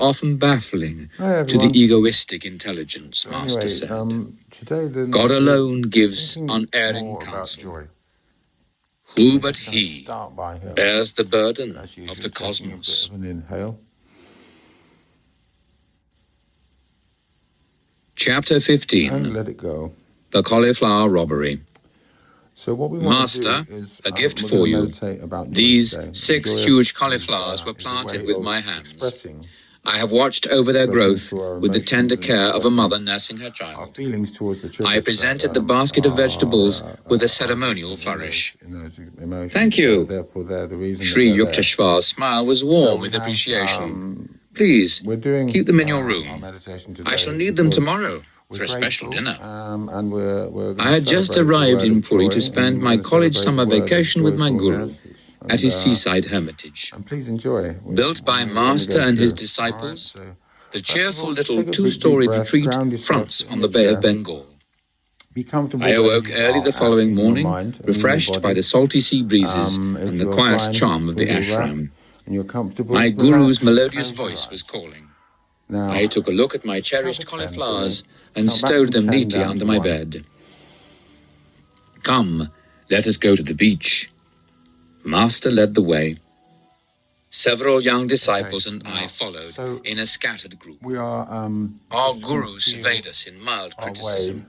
often baffling to the egoistic intelligence, Master said. God alone gives unerring counsel. Who but He bears the burden of the cosmos? Chapter 15. Let it go. The Cauliflower Robbery. So what we Master, a gift for you. These 6 huge cauliflowers were planted with my hands. I have watched over their growth with the tender care of a mother nursing her child. I presented the basket of vegetables with a ceremonial flourish. Thank you. Sri Yukteswar's smile was warm with appreciation. Please, keep them in your room. I shall need them tomorrow for a special dinner. I had just arrived in Puri to spend my college summer vacation with my guru at his seaside hermitage. Built by Master and his disciples, the cheerful little 2-story retreat fronts on the Bay of Bengal. I awoke early the following morning, refreshed by the salty sea breezes and the quiet charm of the ashram. My guru's melodious voice was calling. I took a look at my cherished cauliflowers and stowed them neatly under my bed. Come, let us go to the beach. Master led the way. Several young disciples and I followed in a scattered group. Our guru surveyed us in mild criticism.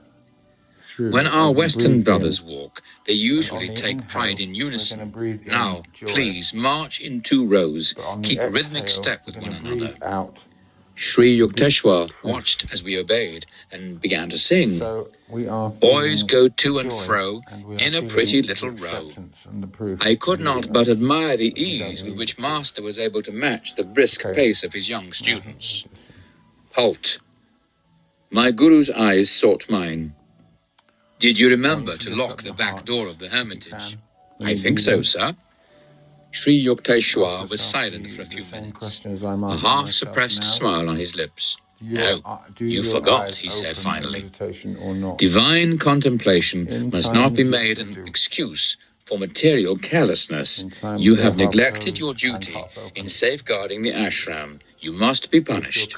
When our Western brothers walk, they usually take pride in unison. Now, please, march in 2 rows. Keep a rhythmic step with one another. Sri Yukteswar watched as we obeyed and began to sing. Boys go to and fro in a pretty little row. I could not but admire the ease with which Master was able to match the brisk pace of his young students. Halt. My guru's eyes sought mine. Did you remember to lock the back door of the hermitage? I think so, sir. Sri Yukteswar was silent for a few minutes, a half-suppressed smile on his lips. No, you forgot, he said finally. Divine contemplation must not be made an excuse for material carelessness. You have neglected your duty in safeguarding the ashram. You must be punished.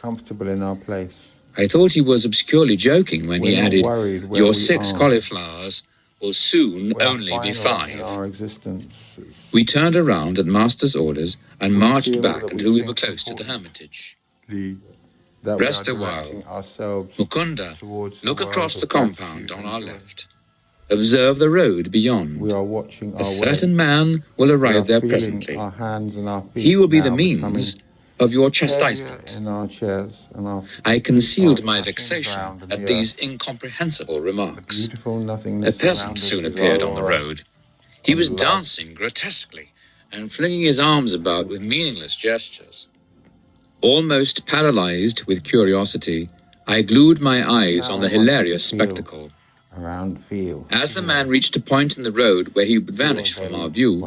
I thought he was obscurely joking when he added, your 6 cauliflowers will soon only be 5. We turned around at Master's orders and marched back until we were close to the hermitage. Rest a while. Mukunda, look across the compound on our left. Observe the road beyond. A certain man will arrive there presently. He will be the means of your chastisement. I concealed my vexation at these incomprehensible remarks. A peasant soon appeared on the road. He was dancing grotesquely and flinging his arms about with meaningless gestures. Almost paralyzed with curiosity, I glued my eyes on the hilarious spectacle. As the man reached a point in the road where he would vanish from our view,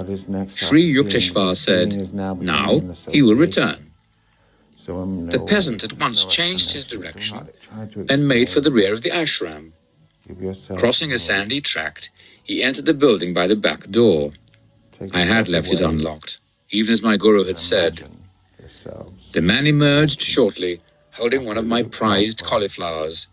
Sri Yukteswar said, now he will return. The peasant at once changed his direction and made for the rear of the ashram. Crossing a sandy tract, he entered the building by the back door. I had left it unlocked, even as my guru had said. The man emerged shortly, holding one of my prized cauliflowers.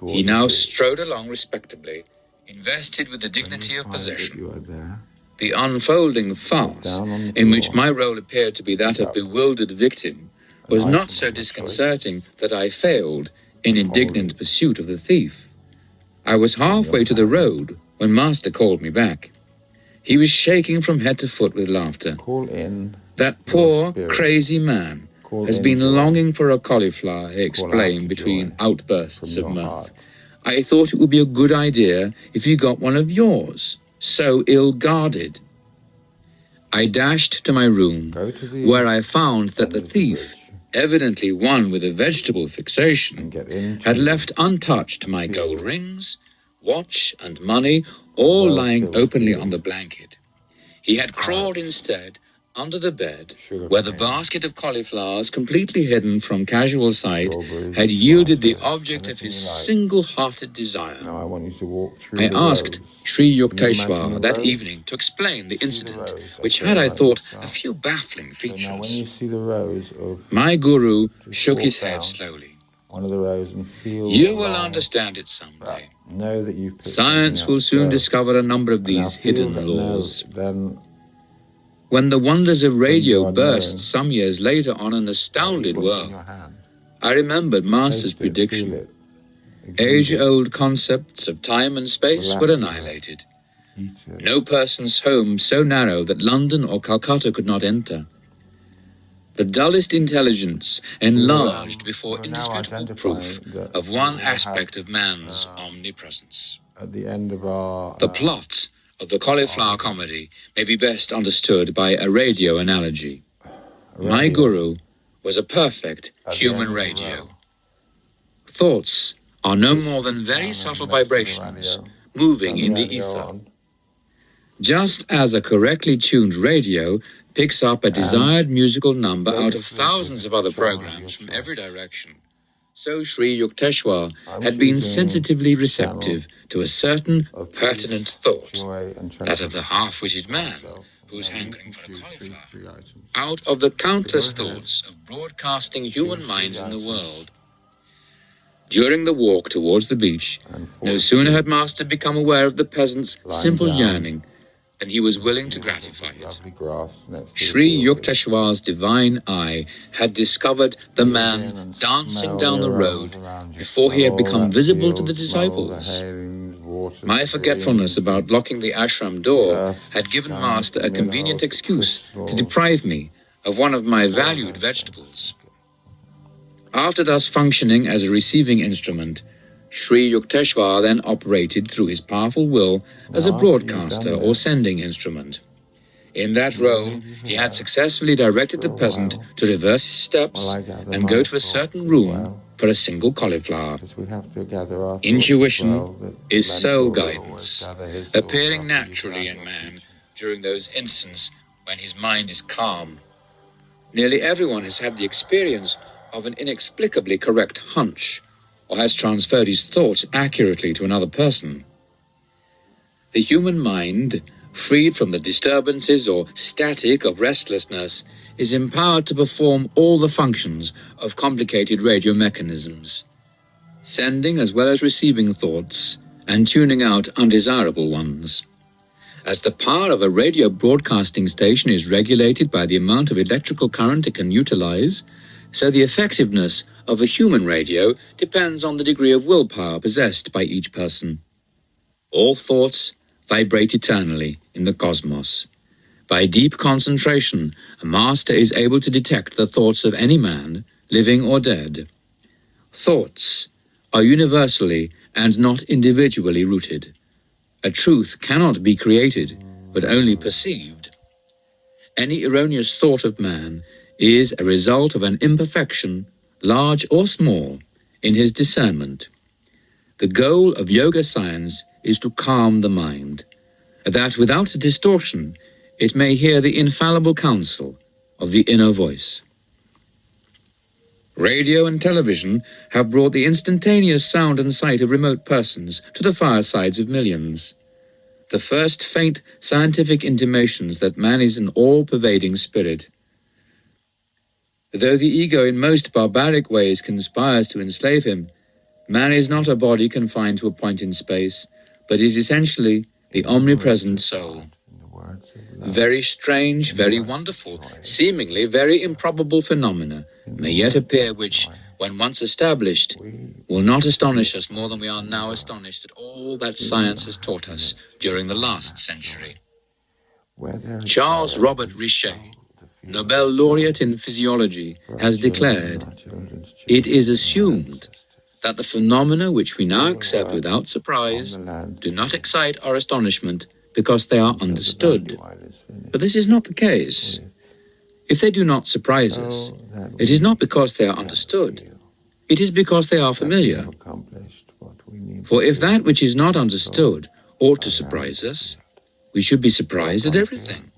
He now strode along respectably, invested with the dignity of possession. The unfolding farce, in which my role appeared to be that of bewildered victim, was not so disconcerting that I failed in indignant pursuit of the thief. I was halfway to the road when Master called me back. He was shaking from head to foot with laughter. That poor, crazy man has been longing for a cauliflower, he explained between outbursts of mirth. I thought it would be a good idea if you got one of yours, so ill-guarded. I dashed to my room, where I found that the thief, evidently one with a vegetable fixation, had left untouched my gold rings, watch, and money, all lying openly on the blanket. He had crawled instead Under the bed, where the basket of cauliflowers, completely hidden from casual sight, had yielded the object of his single-hearted desire. Now I want you to walk through I the asked rows. Sri Can you imagine Yukteswar the that rows? evening to explain the incident, which Okay, had, I like thought, this a up. few baffling So now when features. you see the rows of, My guru just shook walk his head down slowly. one of the rows and feel You will along understand it someday. that. Know that you've picked Science something will up. soon Go. discover a number of And now these feel hidden that laws. then When the wonders of radio are burst knowing some years later on an astounded what's in world, your hand. I remembered Master's Taste it, feel prediction. it, exude it, Age-old concepts of time and space were relax in it, annihilated. eat it. No person's home so narrow that London or Calcutta could not enter. The dullest intelligence enlarged before we're now indisputable proof of one aspect of man's omnipresence. At the end of our The plot of the cauliflower comedy may be best understood by a radio analogy. My guru was a perfect human radio. Thoughts are no more than very subtle vibrations moving in the ether. Just as a correctly tuned radio picks up a desired musical number out of thousands of other programs from every direction, so Sri Yukteswar had been sensitively receptive to a certain pertinent thought, that of the half-witted man who's hankering for a cauliflower. Out of the countless thoughts of broadcasting human minds in the world, during the walk towards the beach, no sooner had Master become aware of the peasant's simple yearning than he was willing to gratify it. Sri Yukteswar's divine eye had discovered the man dancing down the road before he had become visible to the disciples. My forgetfulness about locking the ashram door had given Master a convenient excuse to deprive me of one of my valued vegetables. After thus functioning as a receiving instrument, Sri Yukteswar then operated through his powerful will as a broadcaster or sending instrument. In that role, he had successfully directed the peasant to reverse his steps and go to a certain room for a single cauliflower. Intuition is soul guidance, appearing naturally in man during those instants when his mind is calm. Nearly everyone has had the experience of an inexplicably correct hunch, or has transferred his thoughts accurately to another person. The human mind, freed from the disturbances or static of restlessness, is empowered to perform all the functions of complicated radio mechanisms, sending as well as receiving thoughts and tuning out undesirable ones. As the power of a radio broadcasting station is regulated by the amount of electrical current it can utilize, so the effectiveness of a human radio depends on the degree of willpower possessed by each person. All thoughts vibrate eternally in the cosmos. By deep concentration, a master is able to detect the thoughts of any man, living or dead. Thoughts are universally and not individually rooted. A truth cannot be created, but only perceived. Any erroneous thought of man is a result of an imperfection, large or small, in his discernment. The goal of yoga science is to calm the mind, that without distortion it may hear the infallible counsel of the inner voice. Radio and television have brought the instantaneous sound and sight of remote persons to the firesides of millions. The first faint scientific intimations that man is an all-pervading spirit. Though the ego in most barbaric ways conspires to enslave him, man is not a body confined to a point in space, but is essentially the omnipresent soul. Very strange, very wonderful, seemingly very improbable phenomena may yet appear which, when once established, will not astonish us more than we are now astonished at all that science has taught us during the last century. Charles Robert Richet, Nobel laureate in physiology, has declared, "It is assumed that the phenomena which we now accept without surprise do not excite our astonishment because they are understood. But this is not the case. If they do not surprise us, it is not because they are understood. It is because they are familiar. For if that which is not understood ought to surprise us, we should be surprised at everything.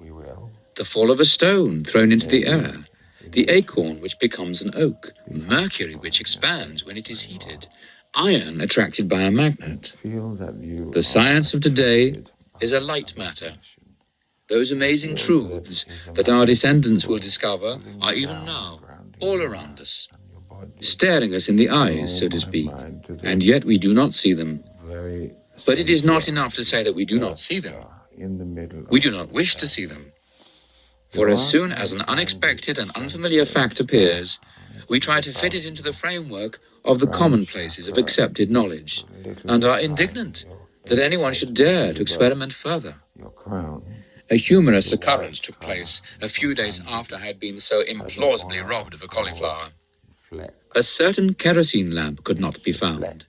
the fall of a stone thrown into the air, the acorn which becomes an oak, mercury which expands when it is heated, iron attracted by a magnet. The science of today is a light matter. Those amazing truths that our descendants will discover are even now all around us, staring us in the eyes, so to speak, and yet we do not see them. But it is not enough to say that we do not see them. We do not wish to see them. For as soon as an unexpected and unfamiliar fact appears, we try to fit it into the framework of the commonplaces of accepted knowledge, and are indignant that anyone should dare to experiment further. A humorous occurrence took place a few days after I had been so implausibly robbed of a cauliflower. A certain kerosene lamp could not be found.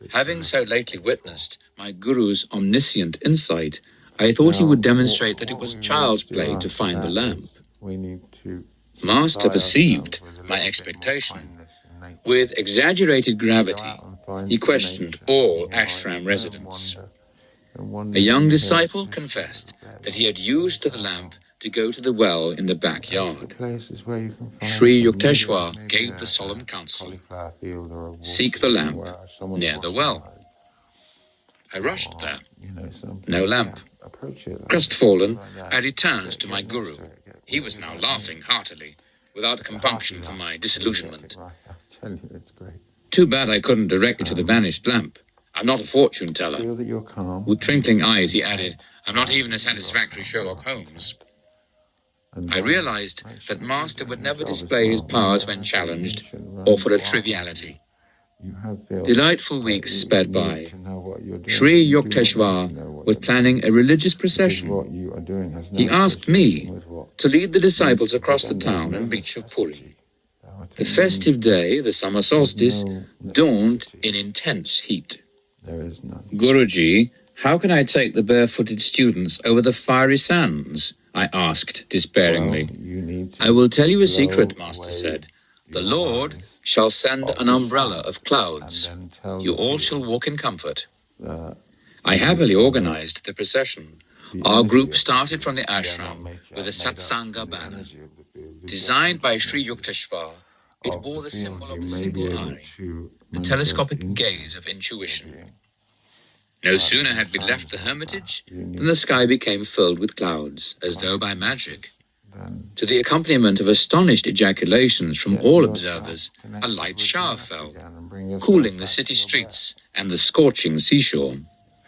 Having so lately witnessed my guru's omniscient insight, I thought he would demonstrate that it was child's play to find the lamp. Master perceived my expectation. With exaggerated gravity, he questioned all ashram residents. A young disciple confessed that he had used the lamp to go to the well in the backyard. Sri Yukteswar gave the solemn counsel, "Seek the lamp near the well." I rushed there. No lamp. Crestfallen, I returned to my guru. He was now laughing heartily, without compunction for my disillusionment. Too bad I couldn't direct you to the vanished lamp. I'm not a fortune teller. With twinkling eyes, he added, "I'm not even a satisfactory Sherlock Holmes." I realized that Master would never display his powers when challenged, or for a triviality. Delightful weeks sped by. Sri Yukteswar was planning a religious procession. He asked me to lead the disciples across the town and beach of Puri. The festive day, the summer solstice, dawned in intense heat. "Guruji, how can I take the barefooted students over the fiery sands?" I asked despairingly. "I will tell you a secret," Master said. "The Lord shall send an umbrella of clouds. You all shall walk in comfort." I happily organized the procession. Our group started from the ashram with a satsanga banner. Designed by Sri Yukteswar, it bore the symbol of the single eye, the telescopic gaze of intuition. No sooner had we left the hermitage than the sky became filled with clouds, as though by magic. To the accompaniment of astonished ejaculations from all observers, a light shower fell, cooling the city streets and the scorching seashore.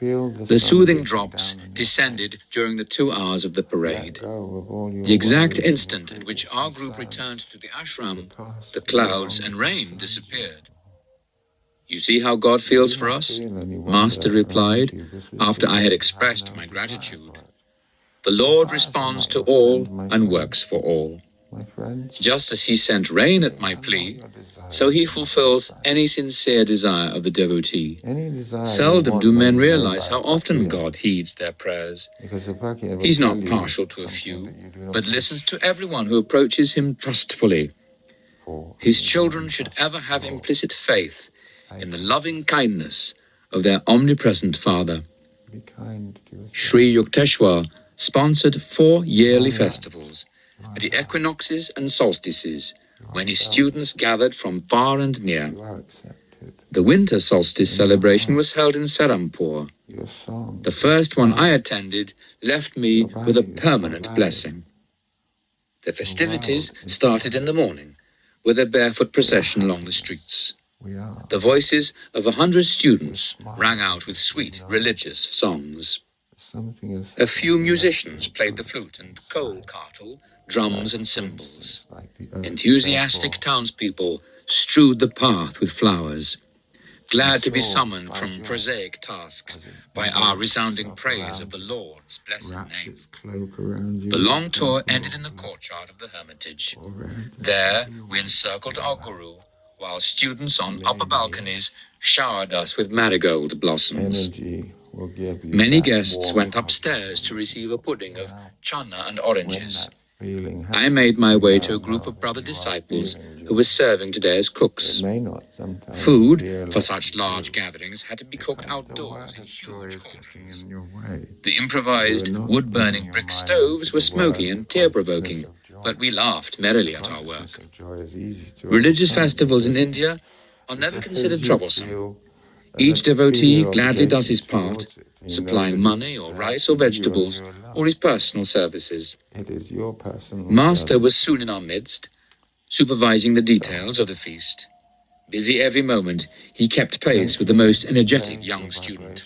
The soothing drops descended during the 2 hours of the parade. The exact instant at which our group returned to the ashram, the clouds and rain disappeared. "You see how God feels for us?" Master replied, after I had expressed my gratitude. "The Lord responds to all and works for all. Just as he sent rain at my plea, so he fulfills any sincere desire of the devotee. Seldom do men realize how often God heeds their prayers. He's not partial to a few, but listens to everyone who approaches him trustfully. His children should ever have implicit faith in the loving kindness of their omnipresent Father." Sri Yukteswar sponsored 4 yearly festivals, at the equinoxes and solstices, when his students gathered from far and near. The winter solstice celebration was held in Serampore. The first one I attended left me with a permanent blessing. The festivities started in the morning, with a barefoot procession along the streets. The voices of 100 students rang out with sweet religious songs. A few musicians played the flute and coal-cartle, drums and cymbals. Enthusiastic townspeople strewed the path with flowers, glad to be summoned from prosaic tasks by our resounding praise of the Lord's blessed name. The long tour ended in the courtyard of the hermitage. There we encircled our guru, while students on upper balconies showered us with marigold blossoms. Many guests went upstairs to receive a pudding of chana and oranges, I made my way to a group of brother disciples who were serving today as cooks. Food for such large gatherings had to be cooked outdoors in huge cauldrons. The improvised wood-burning brick stoves were smoky and tear-provoking, but we laughed merrily at our work. Religious festivals in India are never considered troublesome. Each devotee gladly does his part, supplying money or rice or vegetables, or his personal services. Master was soon in our midst, supervising the details of the feast. Busy every moment, he kept pace with the most energetic young student.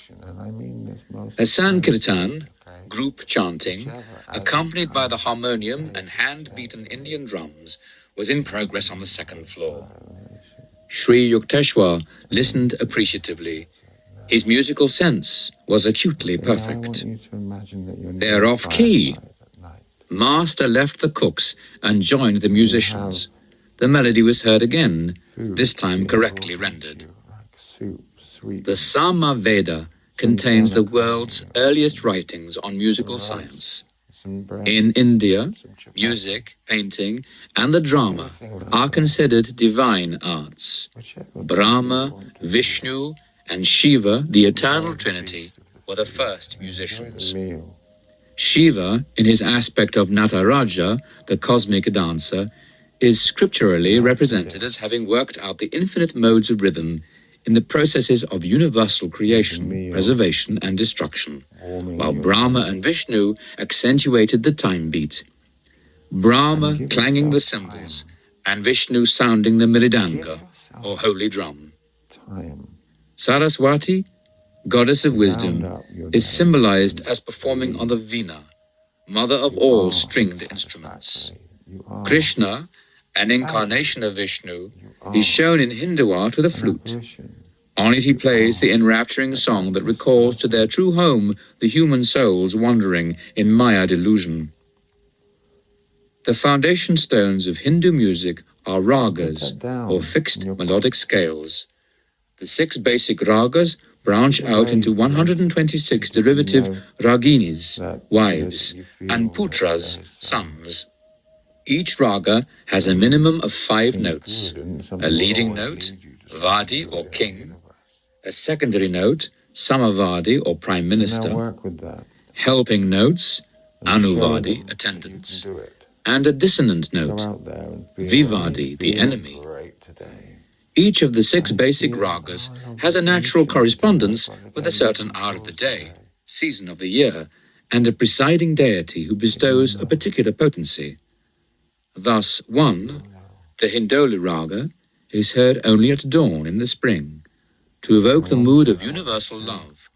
A Sankirtan, group chanting, accompanied by the harmonium and hand-beaten Indian drums, was in progress on the second floor. Sri Yukteswar listened appreciatively. His musical sense was acutely perfect. They're off-key. Master left the cooks and joined the musicians. The melody was heard again, this time correctly rendered. The Sama Veda contains the world's earliest writings on musical science. In India, music, painting, and the drama are considered divine arts. Brahma, Vishnu, and Shiva, the eternal trinity, were the first musicians. Shiva, in his aspect of Nataraja, the cosmic dancer, is scripturally represented as having worked out the infinite modes of rhythm in the processes of universal creation, preservation, and destruction, while Brahma and Vishnu accentuated the time beat. Brahma clanging the cymbals, and Vishnu sounding the mridanga, or holy drum. Saraswati, goddess of wisdom, is symbolized as performing on the veena, mother of all stringed instruments. Krishna, an incarnation of Vishnu, is shown in Hindu art with a flute. On it he plays the enrapturing song that recalls to their true home the human souls wandering in Maya delusion. The foundation stones of Hindu music are ragas, or fixed melodic scales. The 6 basic ragas branch out into 126 derivative raginis, wives, and putras, sons. Each raga has a minimum of 5 notes, a leading note, Vadi or king, a secondary note, Samavadi or prime minister, helping notes, Anuvadi, attendants, and a dissonant note, Vivadi, the enemy. Each of the 6 basic ragas has a natural correspondence with a certain hour of the day, season of the year, and a presiding deity who bestows a particular potency. Thus, 1, the Hindoli raga, is heard only at dawn in the spring, to evoke the mood of universal love.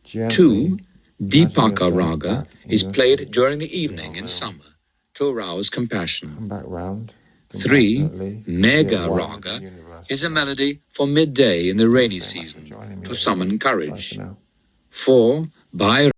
2, Dipaka raga, is played during the evening in summer, to arouse compassion. 3, Mega raga, is a melody for midday in the rainy season, to summon courage. 4, Bhai